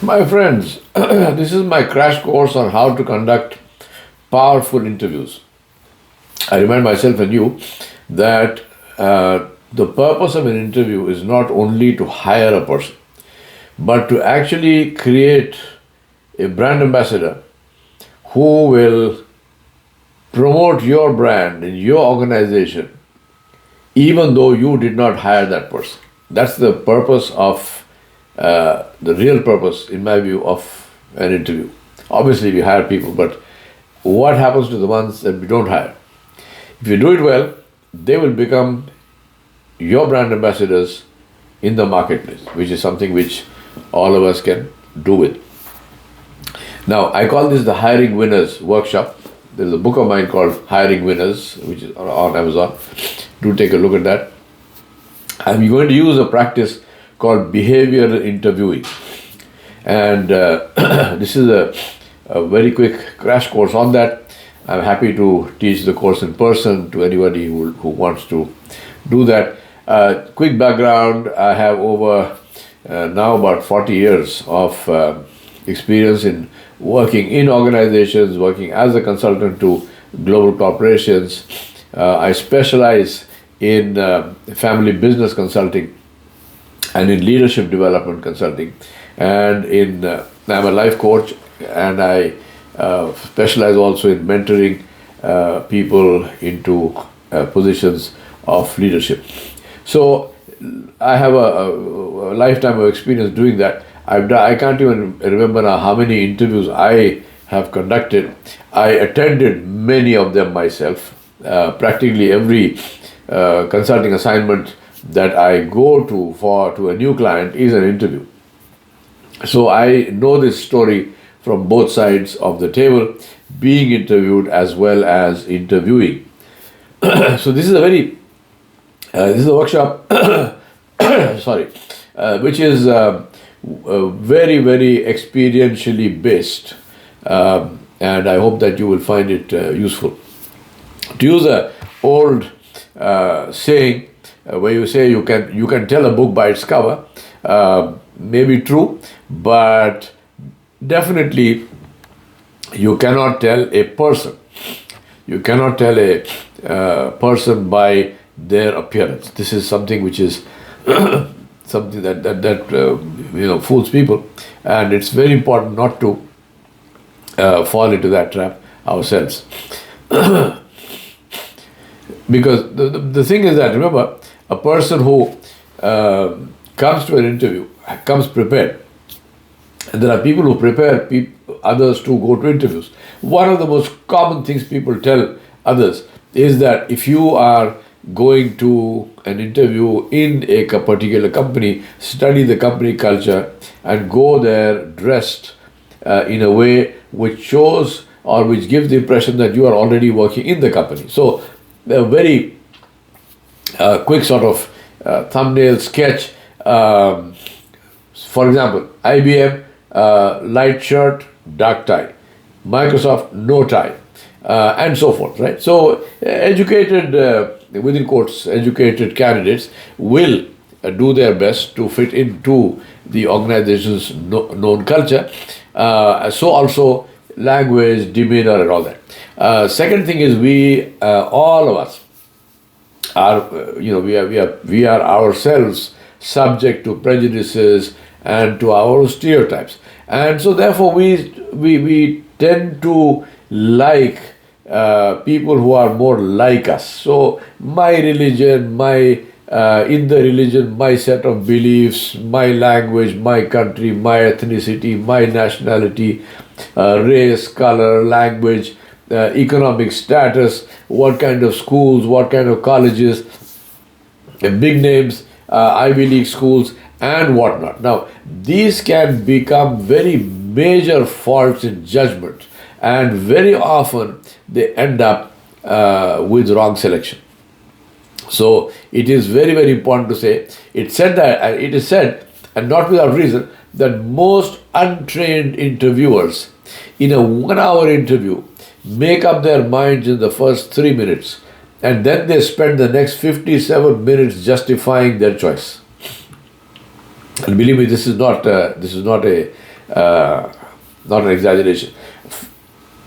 My friends, this is my crash course on how to conduct powerful interviews. I remind myself and you that the purpose of an interview is not only to hire a person, but to actually create a brand ambassador who will promote your brand in your organization, even though you did not hire that person. That's the purpose of the real purpose, in my view, of an interview. Obviously, we hire people, but what happens to the ones that we don't hire? If you do it well, they will become your brand ambassadors in the marketplace, which is something which all of us can do with. Now, I call this the Hiring Winners Workshop. There's a book of mine called Hiring Winners, which is on Amazon. Do take a look at that. I'm going to use a practice called behavioral interviewing. And this is a very quick crash course on that. I'm happy to teach the course in person to anybody who wants to do that. Quick background, I have over now about 40 years of experience in working in organizations, working as a consultant to global corporations. I specialize in family business consulting and in leadership development consulting. And I'm a life coach, and I specialize also in mentoring people into positions of leadership. So I have a lifetime of experience doing that. I can't even remember now how many interviews I have conducted. I attended many of them myself. Practically every consulting assignment that I go to a new client is an interview. So I know this story from both sides of the table, being interviewed as well as interviewing. So this is a workshop, sorry, which is very, very experientially based, and I hope that you will find it useful. To use an old saying, where you say you can tell a book by its cover, may be true, but definitely you cannot tell a person. You cannot tell a person by their appearance. This is something which is something that fools people, and it's very important not to fall into that trap ourselves. Because the thing is that, remember, a person who comes to an interview comes prepared. And there are people who prepare others to go to interviews. One of the most common things people tell others is that if you are going to an interview in a particular company, study the company culture and go there dressed in a way which shows or which gives the impression that you are already working in the company. So a very quick sort of thumbnail sketch. For example, IBM, light shirt, dark tie. Microsoft, no tie. And so forth, right? So educated, within quotes, educated candidates will do their best to fit into the organization's known culture. So also language, demeanor, and all that. Second thing is all of us are, we are ourselves subject to prejudices and to our stereotypes, and so therefore we tend to like people who are more like us. So my religion, in the religion, my set of beliefs, my language, my country, my ethnicity, my nationality, race, color, language, economic status, what kind of schools, what kind of colleges, big names, Ivy League schools, and whatnot. Now, these can become very major faults in judgment, and very often they end up with wrong selection. So it is very, very important to say, it is said, and not without reason, that most untrained interviewers in a 1 hour interview make up their minds in the first 3 minutes, and then they spend the next 57 minutes justifying their choice. And believe me, this is not a not an exaggeration.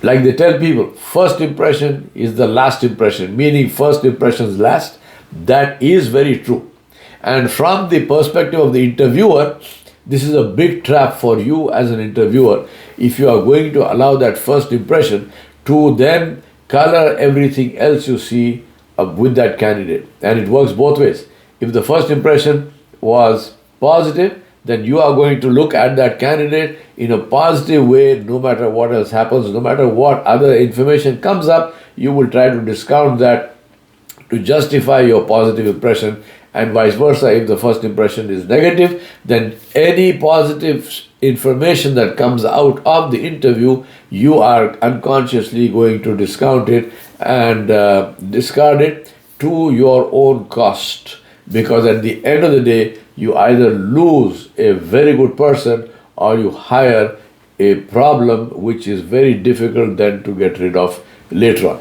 Like they tell people, first impression is the last impression, meaning first impressions last. That is very true. And from the perspective of the interviewer, this is a big trap for you as an interviewer if you are going to allow that first impression to then color everything else you see with that candidate. And it works both ways. If the first impression was positive, then you are going to look at that candidate in a positive way no matter what else happens, no matter what other information comes up, you will try to discount that to justify your positive impression, and vice versa. If the first impression is negative, then any positive information that comes out of the interview, you are unconsciously going to discount it and discard it to your own cost. Because at the end of the day, you either lose a very good person or you hire a problem which is very difficult then to get rid of later on.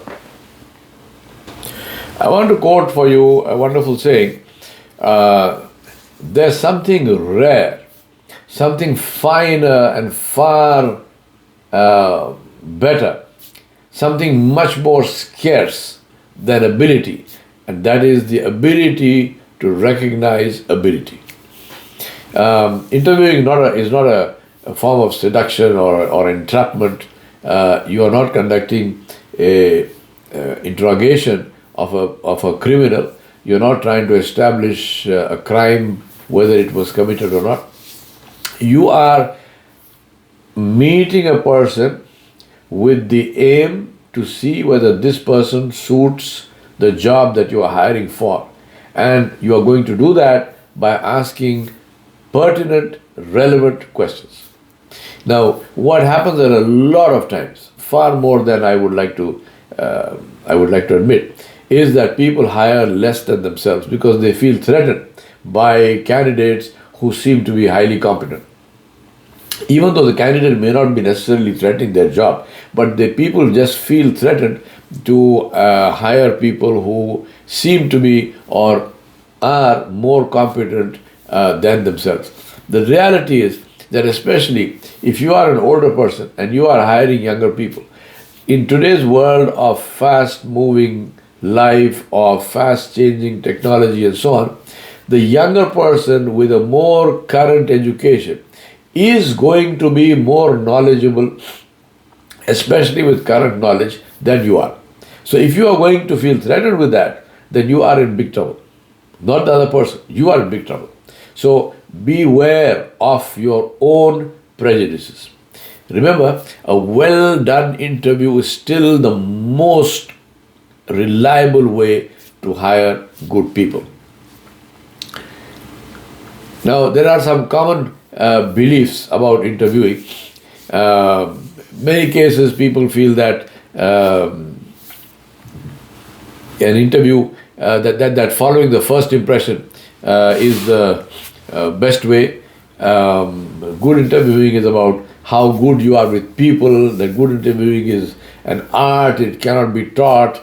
I want to quote for you a wonderful saying. There's something rare, something finer and far better, something much more scarce than ability, and that is the ability to recognize ability. Interviewing is not a form of seduction or entrapment. You are not conducting a interrogation of a criminal. You're not trying to establish a crime, whether it was committed or not. You are meeting a person with the aim to see whether this person suits the job that you are hiring for. And you are going to do that by asking pertinent, relevant questions. Now, what happens are a lot of times, far more than I would like to admit, is that people hire less than themselves because they feel threatened by candidates who seem to be highly competent. Even though the candidate may not be necessarily threatening their job, but the people just feel threatened to hire people who seem to be or are more competent than themselves. The reality is that especially if you are an older person and you are hiring younger people, in today's world of fast-moving life, of fast-changing technology and so on, the younger person with a more current education is going to be more knowledgeable, especially with current knowledge, than you are. So if you are going to feel threatened with that, then you are in big trouble. Not the other person. You are in big trouble. So beware of your own prejudices. Remember, a well done interview is still the most reliable way to hire good people. Now, there are some common beliefs about interviewing. Many cases people feel that an interview, that following the first impression is the best way. Good interviewing is about how good you are with people, that good interviewing is an art, it cannot be taught,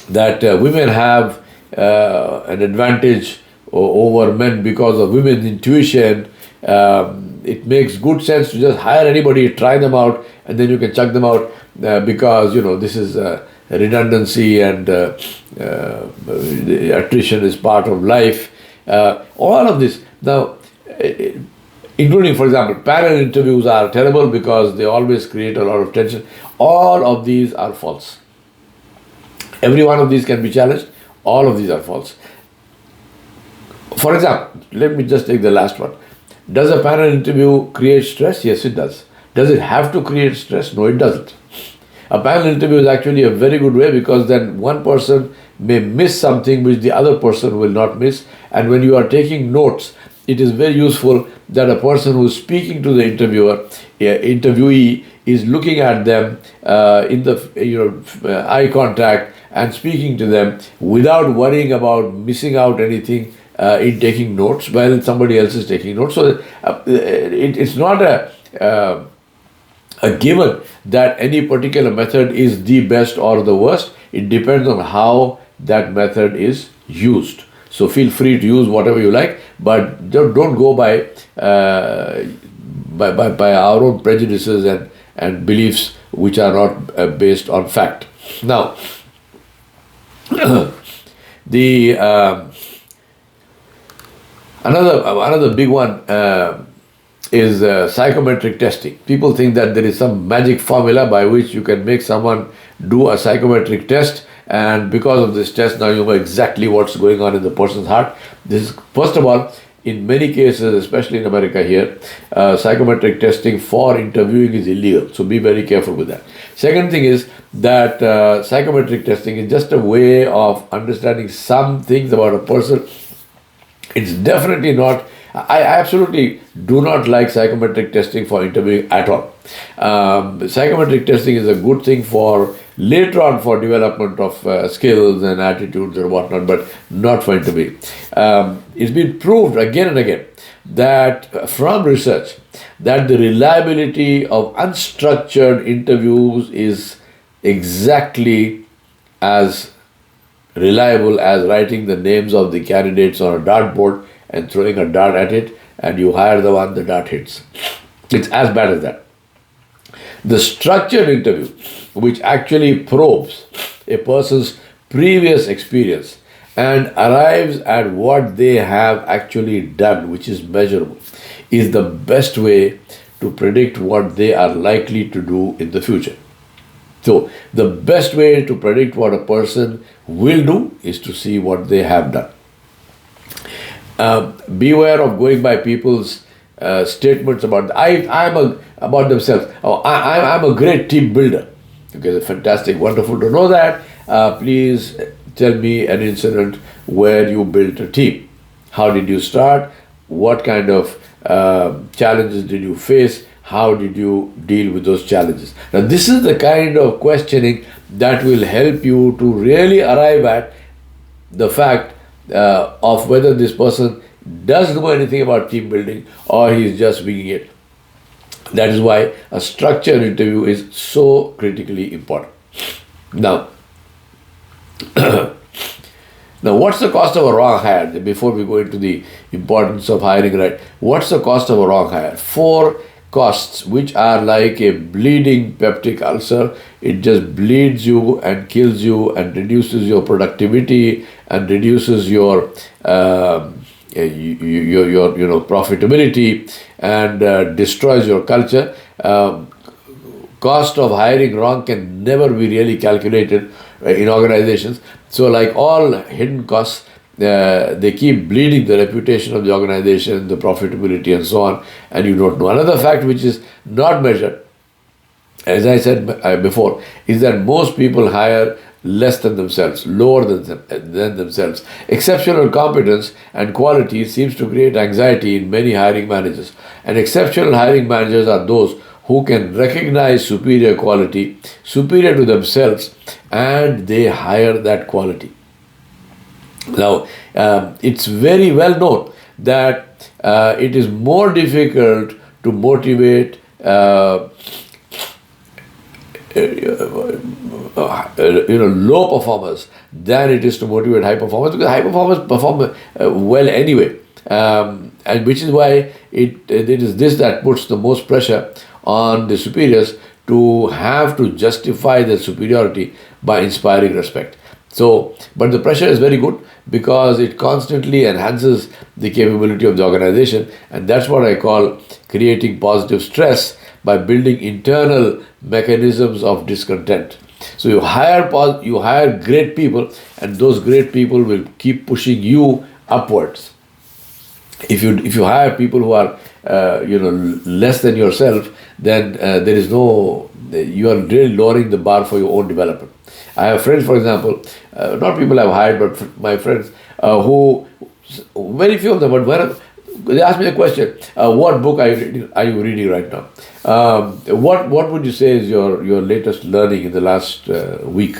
that women have an advantage over men because of women's intuition. It makes good sense to just hire anybody, try them out, and then you can chuck them out because, this is redundancy and attrition is part of life. All of this. Now, including, for example, panel interviews are terrible because they always create a lot of tension. All of these are false. Every one of these can be challenged. All of these are false. For example, let me just take the last one. Does a panel interview create stress? Yes, it does. Does it have to create stress? No, it doesn't. A panel interview is actually a very good way because then one person may miss something which the other person will not miss. And when you are taking notes, it is very useful that a person who is speaking to the interviewee is looking at them in the eye contact and speaking to them without worrying about missing out anything in taking notes while somebody else is taking notes. So it's not a given that any particular method is the best or the worst. It depends on how that method is used. So feel free to use whatever you like, but don't go by by our own prejudices and beliefs which are not based on fact. Now, the another big one is psychometric testing. People think that there is some magic formula by which you can make someone do a psychometric test, and because of this test, now you know exactly what's going on in the person's heart. This is, first of all, in many cases, especially in America here, psychometric testing for interviewing is illegal. So be very careful with that. Second thing is that psychometric testing is just a way of understanding some things about a person. It's definitely not. I absolutely do not like psychometric testing for interviewing at all. Psychometric testing is a good thing for later on for development of skills and attitudes and whatnot, but not for interviewing. It's been proved again and again that from research that the reliability of unstructured interviews is exactly as reliable as writing the names of the candidates on a dartboard and throwing a dart at it, and you hire the one the dart hits. It's as bad as that. The structured interview, which actually probes a person's previous experience and arrives at what they have actually done, which is measurable, is the best way to predict what they are likely to do in the future. So, the best way to predict what a person will do is to see what they have done. Beware of going by people's statements about about themselves. Oh, I'm a great team builder. Okay, it's fantastic, wonderful to know that. Please tell me an incident where you built a team. How did you start? What kind of challenges did you face? How did you deal with those challenges? Now, this is the kind of questioning that will help you to really arrive at the fact of whether this person does know anything about team building or he's just winging it. That is why a structured interview is so critically important. Now, what's the cost of a wrong hire? Before we go into the importance of hiring right, what's the cost of a wrong hire? 4 costs which are like a bleeding peptic ulcer. It just bleeds you and kills you and reduces your productivity and reduces your profitability and destroys your culture. Cost of hiring wrong can never be really calculated in organizations. So like all hidden costs, they keep bleeding the reputation of the organization, the profitability and so on, and you don't know. Another fact which is not measured, as I said before, is that most people hire less than themselves, lower than themselves. Exceptional competence and quality seems to create anxiety in many hiring managers. And exceptional hiring managers are those who can recognize superior quality, superior to themselves, and they hire that quality. Now, it's very well known that it is more difficult to motivate low performers than it is to motivate high performers, because high performers perform well anyway, and which is why it is this that puts the most pressure on the superiors to have to justify their superiority by inspiring respect. So, but the pressure is very good because it constantly enhances the capability of the organization, and that's what I call creating positive stress by building internal mechanisms of discontent. So you hire great people, and those great people will keep pushing you upwards. If you hire people who are less than yourself, then you are really lowering the bar for your own development. I have friends, for example, not people I've hired, but my friends who, very few of them, but they ask me a question: what book are you reading right now? What would you say is your latest learning in the last week?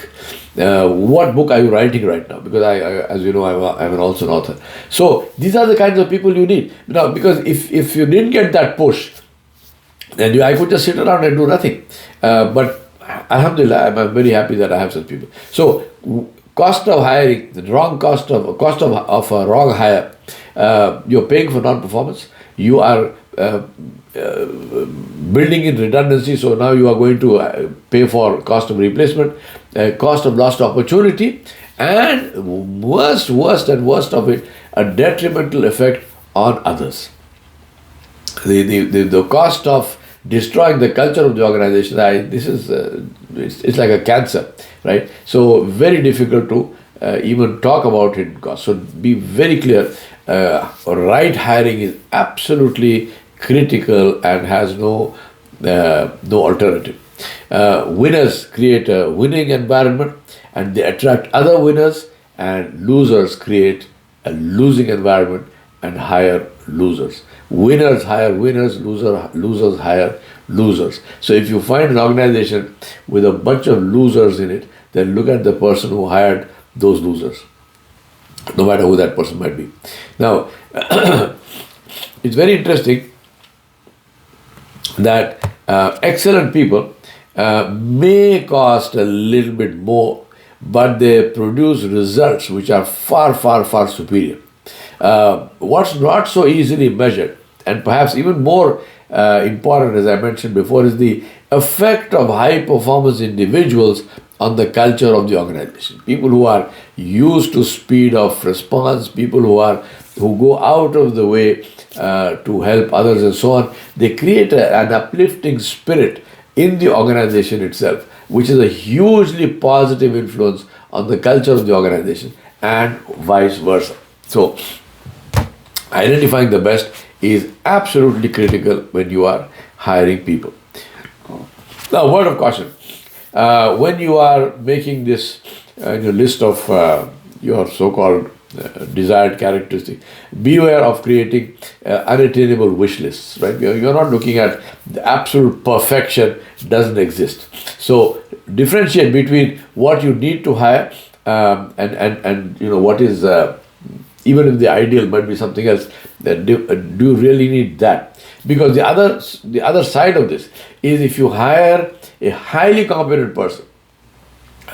What book are you writing right now? Because I as you know, I'm also an author. So these are the kinds of people you need now. Because if you didn't get that push, then I could just sit around and do nothing. But Alhamdulillah, I'm very happy that I have such people. So cost of hiring, the wrong cost of a wrong hire. You're paying for non-performance. You are building in redundancy, so now you are going to pay for cost of replacement, cost of lost opportunity, and worst of it, a detrimental effect on others. The cost of destroying the culture of the organization, this is it's like a cancer, right? So very difficult to even talk about it. So be very clear. Right hiring is absolutely critical and has no alternative. Winners create a winning environment and they attract other winners, and losers create a losing environment and hire losers. Winners hire winners, losers hire losers. So if you find an organization with a bunch of losers in it, then look at the person who hired those losers, no matter who that person might be. Now, it's very interesting that excellent people may cost a little bit more, but they produce results which are far superior. What's not so easily measured, and perhaps even more important, as I mentioned before, is the effect of high performance individuals on the culture of the organization. People who are used to speed of response, people who go out of the way to help others and so on, they create an uplifting spirit in the organization itself, which is a hugely positive influence on the culture of the organization and vice versa. So, identifying the best is absolutely critical when you are hiring people. Now, word of caution. When you are making this list of your so-called desired characteristics, beware of creating unattainable wish lists, right? You're not looking at the absolute perfection, doesn't exist. So differentiate between what you need to hire and what is even if the ideal might be something else. Do you really need that? Because the other side of this is, if you hire a highly competent person,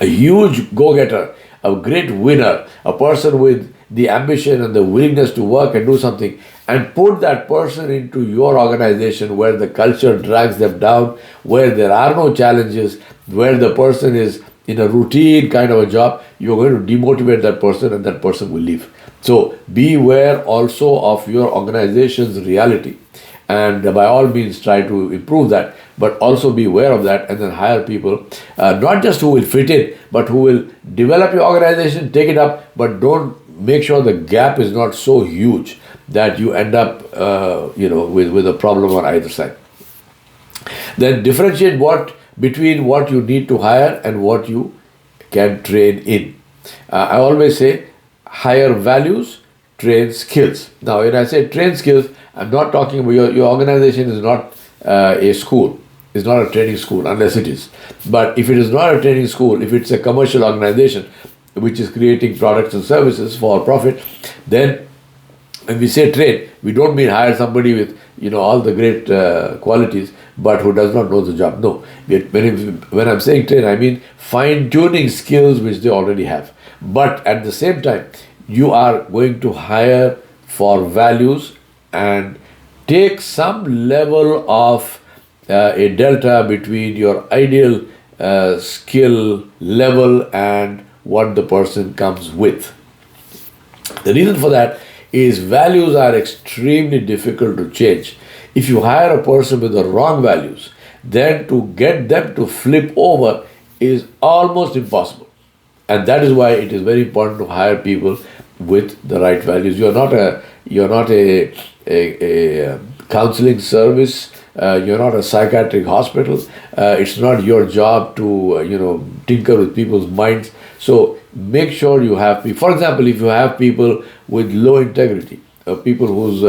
a huge go-getter, a great winner, a person with the ambition and the willingness to work and do something, and put that person into your organization where the culture drags them down, where there are no challenges, where the person is in a routine kind of a job, you're going to demotivate that person and that person will leave. So beware also of your organization's reality, and by all means try to improve that, but also be aware of that, and then hire people, not just who will fit in, but who will develop your organization, take it up, but don't make sure the gap is not so huge that you end up with a problem on either side. Then differentiate between what you need to hire and what you can train in. I always say, hire values, train skills. Now, when I say train skills, I'm not talking about your organization is not a school. It's not a training school, unless it is. But if it is not a training school, if it's a commercial organization which is creating products and services for profit, then when we say train, we don't mean hire somebody with all the great qualities, but who does not know the job. No. When I'm saying train, I mean fine-tuning skills which they already have. But at the same time, you are going to hire for values and take some level of a delta between your ideal skill level and what the person comes with. The reason for that is values are extremely difficult to change. If you hire a person with the wrong values, then to get them to flip over is almost impossible. And that is why it is very important to hire people with the right values. You're not a counseling service. You're not a psychiatric hospital. It's not your job to tinker with people's minds. So make sure you have people. For example, if you have people with low integrity, people whose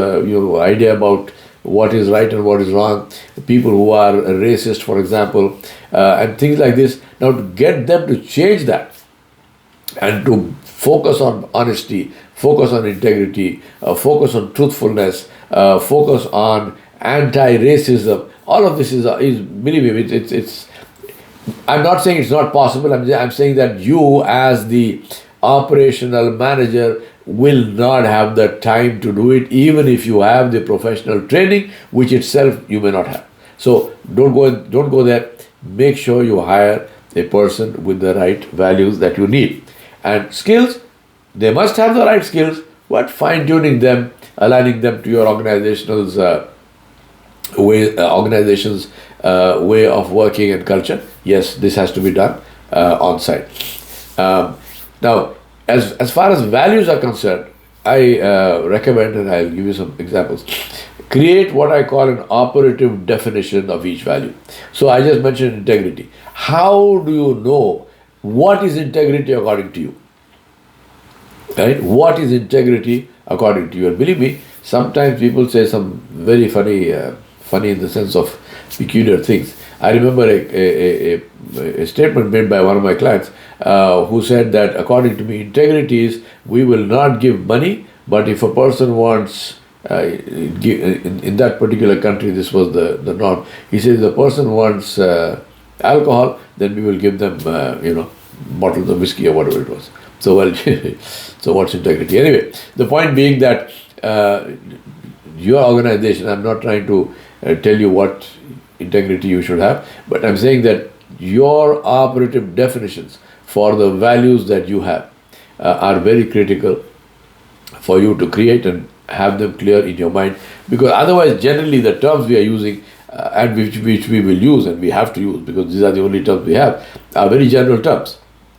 idea about what is right and what is wrong, people who are racist, for example, and things like this. Now, to get them to change that and to focus on honesty, focus on integrity, focus on truthfulness, focus on anti-racism, all of this is believe me, it's. I'm not saying it's not possible. I'm saying that you, as the operational manager, will not have the time to do it, even if you have the professional training, which itself you may not have. So don't go there. Make sure you hire a person with the right values that you need. And skills, they must have the right skills, but fine tuning them, aligning them to your organization's organization's way of working and culture. Yes, this has to be done on site. Now, as far as values are concerned, I recommend, and I'll give you some examples. Create what I call an operative definition of each value. So I just mentioned integrity. How do you know what is integrity according to you? Right? What is integrity according to you? And believe me, sometimes people say some very funny in the sense of peculiar things. I remember a statement made by one of my clients who said that according to me, integrity is we will not give money, but if a person wants, in that particular country, this was the norm. He says the person wants alcohol, then we will give them, bottles of whiskey or whatever it was. So, well, so what's integrity? Anyway, the point being that your organization, I'm not trying to tell you what integrity you should have, but I'm saying that your operative definitions for the values that you have are very critical for you to create and have them clear in your mind, because otherwise generally the terms we are using and which we will use and we have to use, because these are the only terms we have, are very general terms.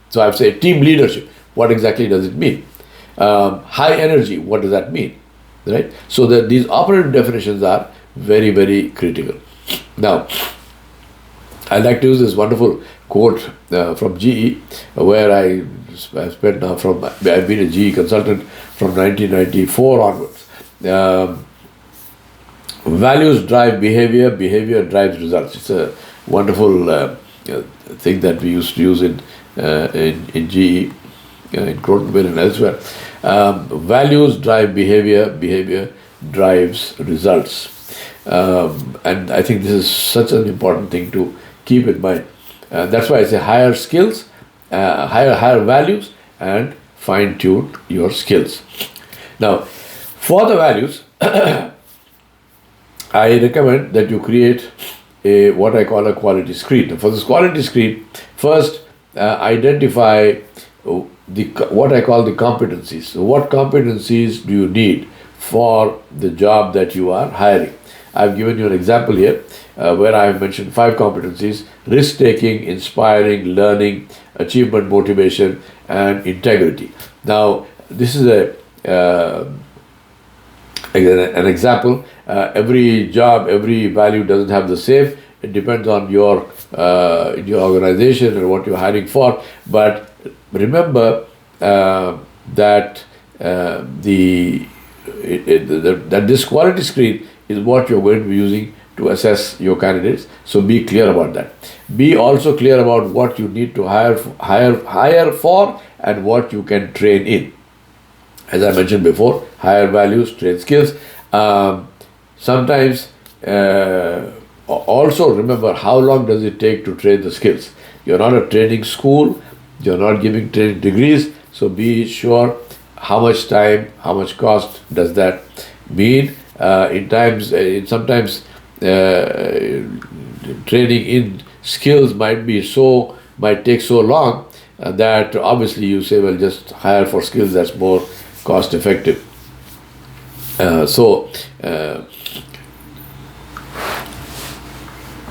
So I've said team leadership. What exactly does it mean? High energy, what does that mean? Right? So that these operative definitions are very, very critical. Now, I'd like to use this wonderful quote from GE, where I've spent now I've been a GE consultant from 1994 onwards. Values drive behavior, behavior drives results. It's a wonderful thing that we used to use in GE, in Crotonville and elsewhere. Values drive behavior, behavior drives results. And I think this is such an important thing to keep in mind. That's why I say higher skills, higher values, and fine-tune your skills. Now, for the values, I recommend that you create what I call a quality screen. For this quality screen, first identify what I call the competencies. So what competencies do you need for the job that you are hiring? I've given you an example here where I have mentioned 5 competencies: risk-taking, inspiring, learning, achievement, motivation, and integrity. Now, this is an example. Every job, every value doesn't have the same. It depends on your organization and what you're hiring for. But remember that this quality screen is what you're going to be using to assess your candidates. So be clear about that. Be also clear about what you need to hire for and what you can train in. As I mentioned before, higher values, train skills. Sometimes also remember, how long does it take to train the skills? You're not a training school, you're not giving training degrees, so be sure how much time, how much cost does that mean. Sometimes training in skills might take so long that obviously you say, well, just hire for skills, that's more cost effective.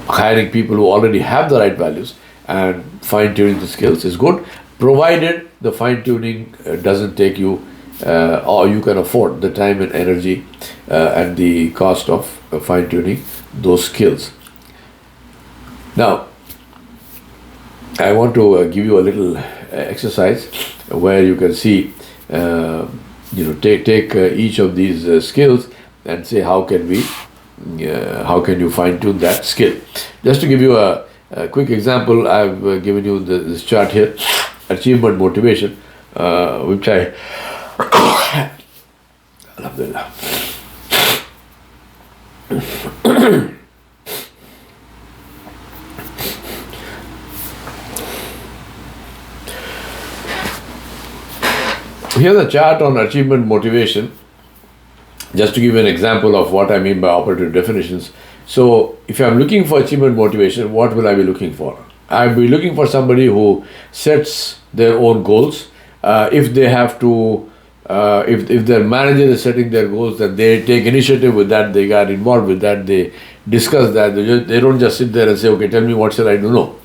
Hiring people who already have the right values and fine-tuning the skills is good, provided the fine-tuning doesn't take you or you can afford the time and energy and the cost of fine-tuning those skills. Now, I want to give you a little exercise where you can see, take each of these skills and say how can you fine-tune that skill. Just to give you a quick example, I've given you this chart here, achievement, motivation, which I Alhamdulillah. Here's a chart on achievement motivation, just to give you an example of what I mean by operative definitions. So, if I'm looking for achievement motivation, what will I be looking for? I'll be looking for somebody who sets their own goals. If they have to, if their manager is setting their goals, then they take initiative with that, they get involved with that, they discuss that, they don't just sit there and say, okay, tell me what shall I do. No.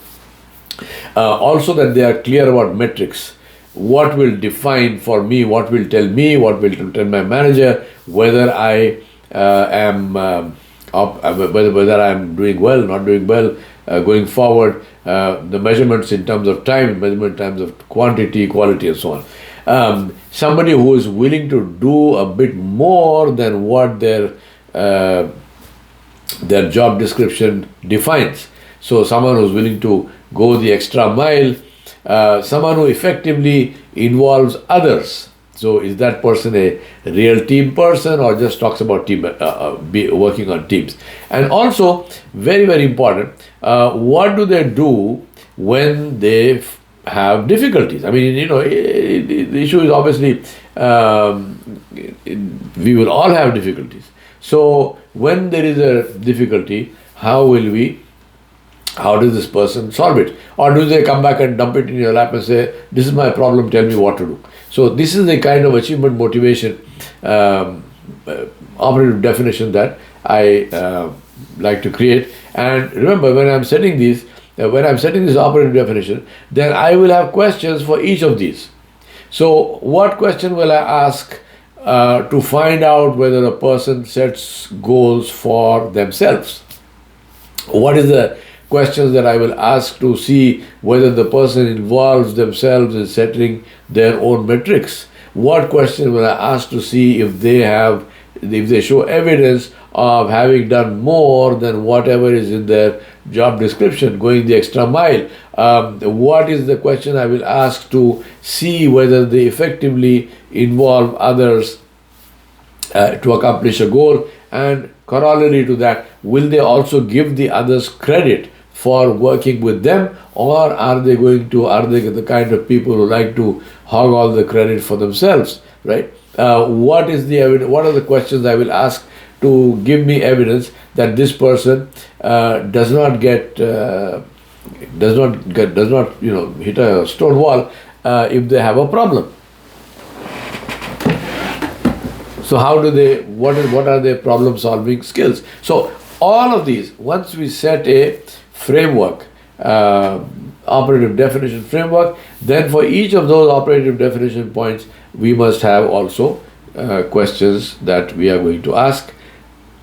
Also, that they are clear about metrics. What will define for me, what will tell me, what will tell my manager whether I whether I am doing well, not doing well, going forward, the measurements in terms of time, measurement in terms of quantity, quality, and so on. Somebody who is willing to do a bit more than what their job description defines. So someone who's willing to go the extra mile, someone who effectively involves others. So is that person a real team person or just talks about team working on teams? And also, very, very important, what do they do when they have difficulties? I mean, the issue is obviously we will all have difficulties. So when there is a difficulty, how does this person solve it? Or do they come back and dump it in your lap and say, this is my problem, tell me what to do? So this is the kind of achievement motivation operative definition that I like to create. And remember, when I'm setting this operative definition, then I will have questions for each of these. So what question will I ask to find out whether a person sets goals for themselves? What is the questions that I will ask to see whether the person involves themselves in setting their own metrics? What questions will I ask to see if they show evidence of having done more than whatever is in their job description, going the extra mile? What is the question I will ask to see whether they effectively involve others to accomplish a goal? And corollary to that, will they also give the others credit for working with them, or are they the kind of people who like to hog all the credit for themselves, right? What are the questions I will ask to give me evidence that this person does not hit a stone wall if they have a problem? So what are their problem solving skills? So all of these, once we set a framework, operative definition framework, then for each of those operative definition points, we must have also questions that we are going to ask.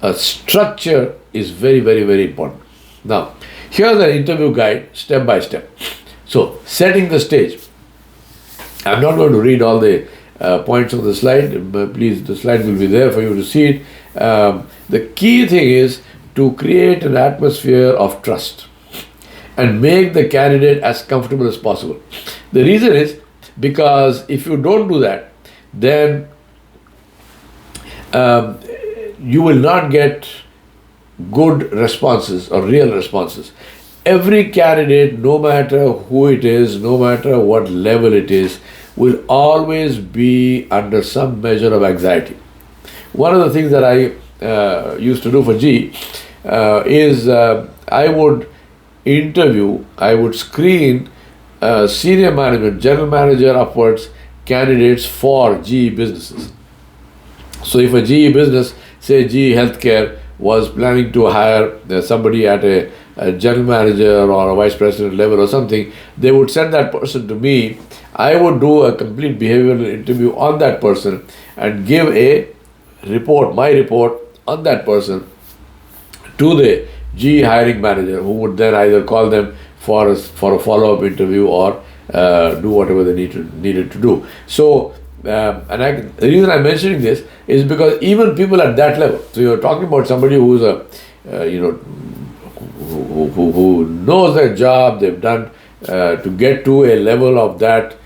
A structure is very, very, very important. Now, here's an interview guide, step by step. So, setting the stage. I'm not going to read all the points on the slide, but please, the slide will be there for you to see it. The key thing is to create an atmosphere of trust and make the candidate as comfortable as possible. The reason is because if you don't do that, then you will not get good responses or real responses. Every candidate, no matter who it is, no matter what level it is, will always be under some measure of anxiety. One of the things that I used to do for GE is I would screen senior management, general manager upwards candidates for GE businesses. So if a GE business, say GE Healthcare, was planning to hire somebody at a general manager or a vice president level or something, they would send that person to me. I would do a complete behavioral interview on that person and give a report, my report on that person, to the GE hiring manager, who would then either call them for a follow-up interview or do whatever they needed to do. So, the reason I'm mentioning this is because even people at that level, so you're talking about somebody who's who knows their job, they've done to get to a level of that.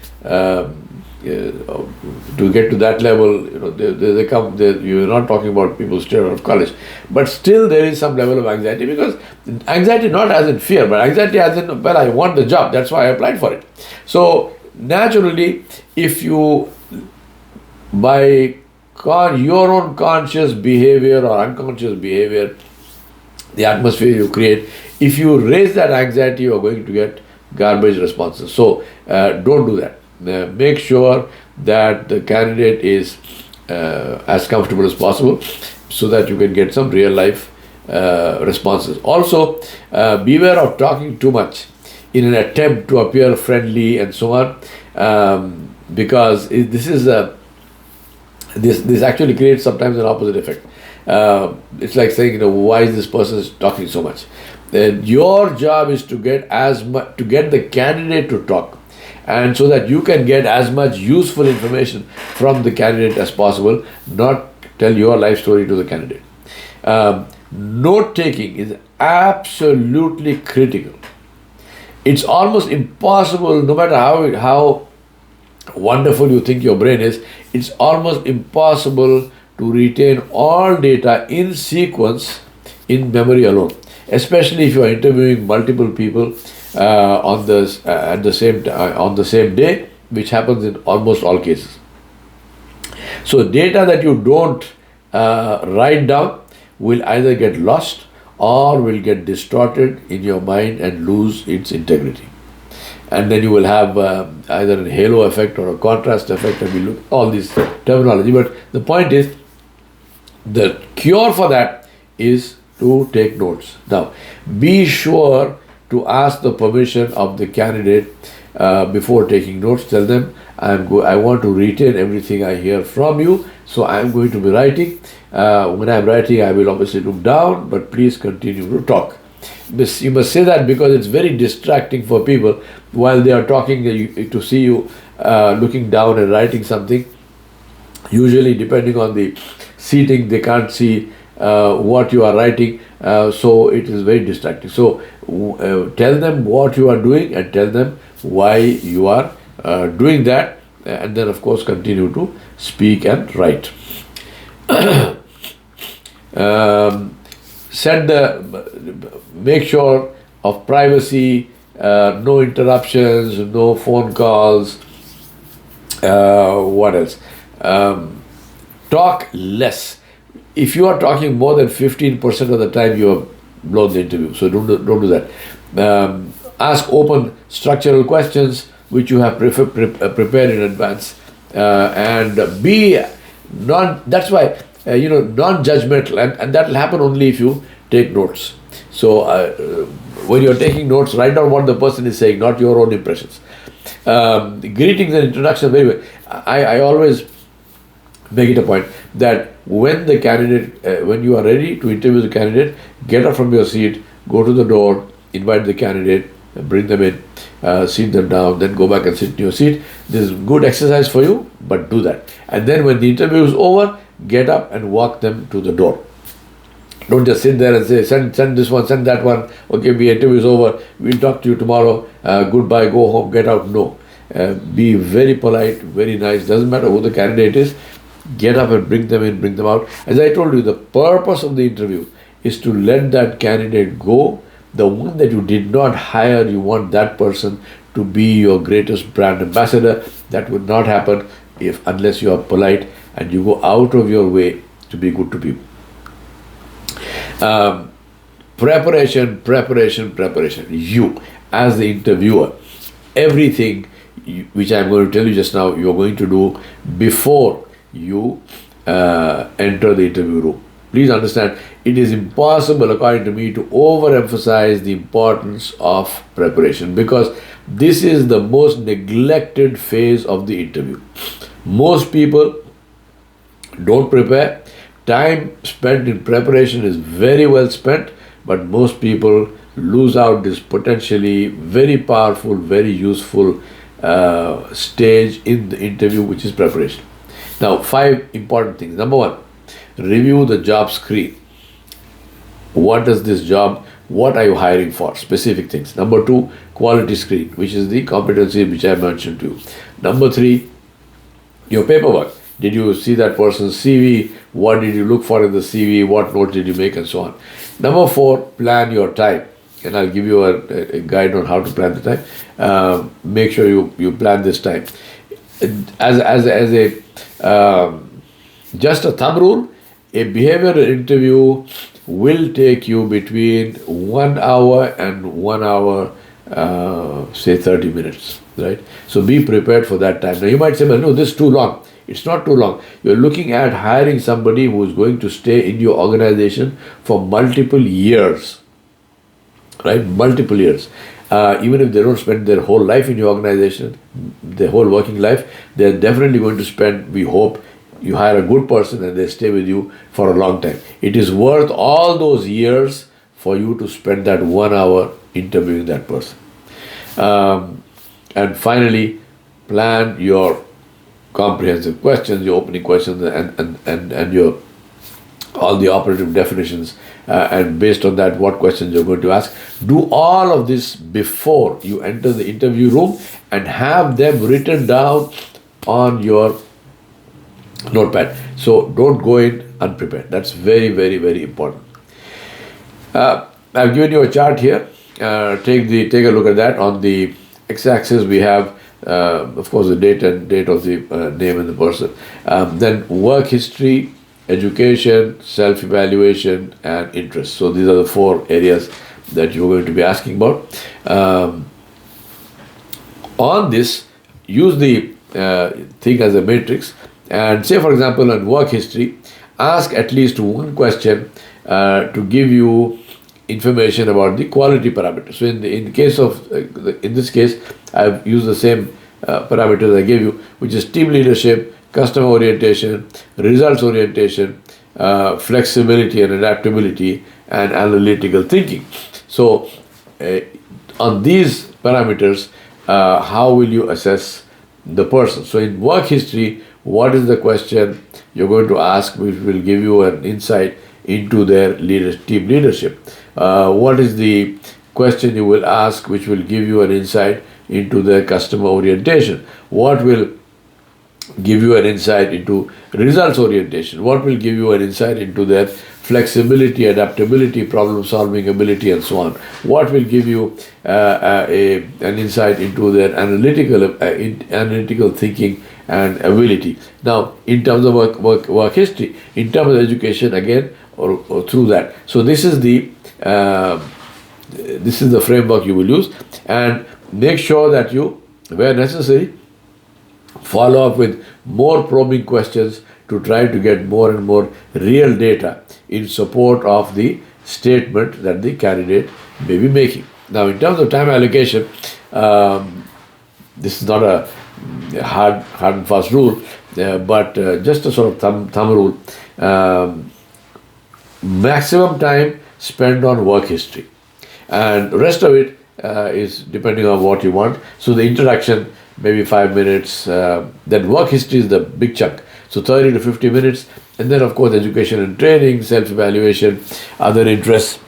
To get to that level, they come. You're not talking about people straight out of college, but still there is some level of anxiety, because anxiety not as in fear, but anxiety as in, well, I want the job, that's why I applied for it. So naturally, if you by your own conscious behavior or unconscious behavior, the atmosphere you create, if you raise that anxiety, you are going to get garbage responses. So don't do that. Make sure that the candidate is as comfortable as possible so that you can get some real life responses. Also, beware of talking too much in an attempt to appear friendly and so on, because this actually creates sometimes an opposite effect. It's like saying, why is this person talking so much? Then your job is to get the candidate to talk, and so that you can get as much useful information from the candidate as possible, not tell your life story to the candidate. Note taking is absolutely critical. It's almost impossible, no matter how wonderful you think your brain is, it's almost impossible to retain all data in sequence in memory alone, especially if you are interviewing multiple people on the same day, which happens in almost all cases. So data that you don't write down will either get lost or will get distorted in your mind and lose its integrity. And then you will have either a halo effect or a contrast effect, and we look all these terminology. But the point is, the cure for that is to take notes. Now, be sure to ask the permission of the candidate before taking notes. Tell them, I want to retain everything I hear from you, so I am going to be writing. When I am writing, I will obviously look down, but please continue to talk. You must say that because it's very distracting for people while they are talking to see you looking down and writing something. Usually, depending on the seating, they can't see what you are writing, so it is very distracting. So tell them what you are doing and tell them why you are doing that, and then of course continue to speak and write. Make sure of privacy, no interruptions, no phone calls. What else? Talk less. If you are talking more than 15% of the time, you have blown the interview. So don't do that. Ask open structural questions which you have prepared in advance, and be that's why non-judgmental, and that will happen only if you take notes. So when you're taking notes, write down what the person is saying, not your own impressions. Greetings and introduction, very well. I always make it a point that when the candidate, when you are ready to interview the candidate, get up from your seat, go to the door, invite the candidate, bring them in, sit them down, then go back and sit in your seat. This is good exercise for you, but do that. And then when the interview is over, get up and walk them to the door. Don't just sit there and say, send this one, send that one. Okay, the interview is over. We'll talk to you tomorrow. Goodbye, go home, get out. No. Be very polite, very nice. Doesn't matter who the candidate is. Get up and bring them in, bring them out. As I told you, the purpose of the interview is to let that candidate go. The one that you did not hire, you want that person to be your greatest brand ambassador. That would not happen unless you are polite and you go out of your way to be good to people. Preparation. You, as the interviewer, everything which I'm going to tell you just now, you're going to do before you enter the interview room. Please understand, it is impossible, according to me, to overemphasize the importance of preparation, because this is the most neglected phase of the interview. Most people don't prepare. Time spent in preparation is very well spent, but most people lose out this potentially very powerful, very useful stage in the interview, which is preparation. Now, 5 important things. Number 1, review the job screen. What is this job? What are you hiring for? Specific things. Number 2, quality screen, which is the competency which I mentioned to you. Number 3, your paperwork. Did you see that person's CV? What did you look for in the CV? What notes did you make, and so on. Number 4, plan your time. And I'll give you a guide on how to plan the time. Make sure you plan this time. As a just a thumb rule, a behavioral interview will take you between 1 hour and 1 hour, say 30 minutes, right? So be prepared for that time. Now you might say, well, no, this is too long. It's not too long. You're looking at hiring somebody who is going to stay in your organization for multiple years, right? Multiple years. Even if they don't spend their whole life in your organization, their whole working life, they're definitely going to spend, we hope, you hire a good person and they stay with you for a long time. It is worth all those years for you to spend that 1 hour interviewing that person. And finally, plan your comprehensive questions, your opening questions, and your all the operative definitions, and based on that, what questions you're going to ask. Do all of this before you enter the interview room and have them written down on your notepad. So don't go in unprepared. That's very, very, very important. I've given you a chart here. Take a look at that. On the x-axis we have, of course, the date of the name and the person. Then work history, education, self-evaluation, and interest. So these are the 4 areas that you're going to be asking about. On this, use the thing as a matrix, and say, for example, in work history, ask at least one question to give you information about the quality parameters. So in this case, I've used the same parameters I gave you, which is team leadership, customer orientation, results orientation, flexibility and adaptability, and analytical thinking. So on these parameters, how will you assess the person? So in work history, what is the question you're going to ask which will give you an insight into their team leadership? What is the question you will ask which will give you an insight into their customer orientation? What will give you an insight into results orientation? What will give you an insight into their flexibility, adaptability, problem solving ability, and so on? What will give you an insight into their analytical thinking and ability? Now, in terms of work history, in terms of education, again, or through that. So this is the framework you will use, and make sure that you, where necessary, follow up with more probing questions to try to get more and more real data in support of the statement that the candidate may be making. Now, in terms of time allocation, this is not a hard and fast rule, but just a sort of thumb rule. Maximum time spent on work history, and the rest of it is depending on what you want. So the introduction, maybe 5 minutes, then work history is the big chunk, so 30 to 50 minutes, and then of course education and training, self-evaluation, other interests,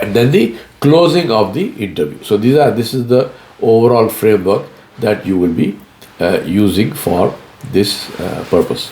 and then the closing of the interview. So this is the overall framework that you will be using for this purpose.